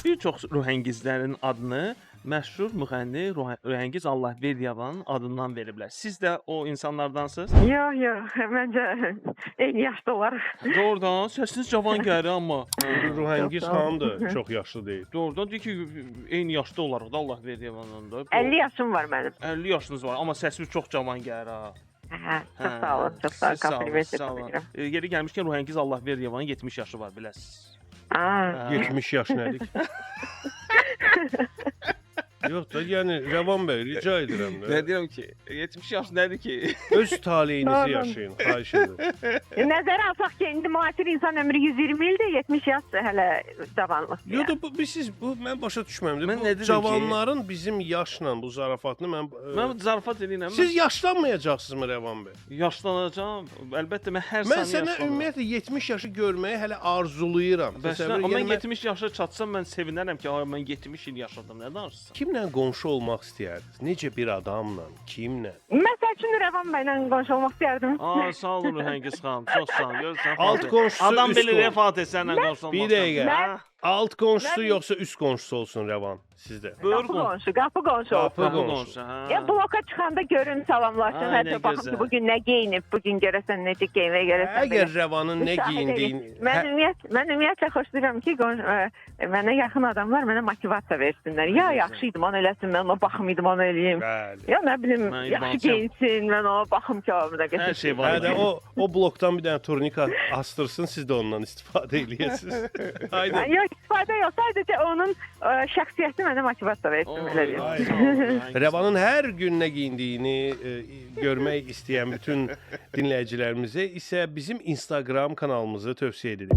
Bir çox Ruhəngizlərin adını məşhur müğənni Ruhəngiz Allahverdiyevanın adından veriblər. Siz də o insanlardansınız? Yox, yox, məncə eyni yaşda olarıq. Doğrudan səsiniz cavan gəlir amma. Ruhəngiz Çox sağ olun. xanım da çox yaşlı deyil. Doğrudan deyir ki, eyni yaşda olarıq da Allahverdiyevanla da. 50 yaşım var mənim. 50 yaşınız var, amma səsiniz çox cavan gəlir ha. Hə, çox sağ olun, çox sağ olun. Siz Kompliment sağ olun. edirəm. Yeri gəlmişkən Ruhəngiz Allahverdiyevanın 70 yaşı var, biləsiz. Aa, 70 yaş nədir? Yox da, yəni Rəvan bəy, rica edirəm Nə də. deyirəm ki, 70 yaş nədir ki? Öz taleyinizi yaşayın, xahiş edirəm. nəzərə alsaq ki, indi müasir insan ömrü 120 ildir, 70 yaş hələ cavanlıq. Yox da bu mən başa düşmürəm. Mən Bu nə dedim ki? cavanların bizim yaşla bu zarafatını Mən zarafat edirəm. Siz yaşlanmayacaqsınızmı Rəvan bəy? Yaşlanacağam. Əlbəttə mən hər Mən saniyə sənə yaşlanıram. ümumiyyətlə 70 yaşı görməyi hələ arzulayıram. Bəs Təsəvvür amma yəni mən 70 yaşa çatsam mən sevinərəm ki, ay mən 70 il yaşadım. Nə danışırsan? kimlə qonşu olmaq istəyərdiniz? Necə bir adamla, kimlə? Məsəl üçün Rəvan bəylə qonşu olmaq istərdim. Aa, sağ olun Ruhəngiz xanım. Çox sağ ol. Görürsən. Alt qonşusu, Adam üst bilir qonşusu. rəfat etsənlə qonşu olmaq. Bir dəqiqə. Ha? Alt qonşusu Mən- yoxsa üst qonşusu olsun Rəvan sizdə? Buyur Qapı qonşu. qonşu, qapı qonşu olsun. Qapı Qapı qonşu. qonşu. Ha. Ya bloka çıxanda görün, salamlaşın, Ay, nə hətta baxın gözəl. ki, bugün nə geyinib, bugün görəsən necə geyinə görəsən. Əgər Rəvanın nə geyindiyin Mən ümumiyyətlə xoşlayıram ki, mənə yaxın adamlar mənə motivasiya versinlər. Ya yaxşı idim, onu eləsin, mən ona baxım idim, onu eləyim. Bəli. Ya nə bilim, Mən yaxşı idmançıyam. geyinsin, mən ona baxım ki, o da Hər şey var. Hə də o blokdan bir dənə turnika astırsın, siz də ondan istifadə eləyəsiniz. Haydi. Yox, istifadə yox, sadəcə onun şəxsiyyəti mənə motivasiya versin, belə deyim. Ay, Rəvanın hər gün nə geyindiyini görmək istəyən bütün dinləyicilərimizə isə bizim Instagram kanalımızı tövsiyə edirik.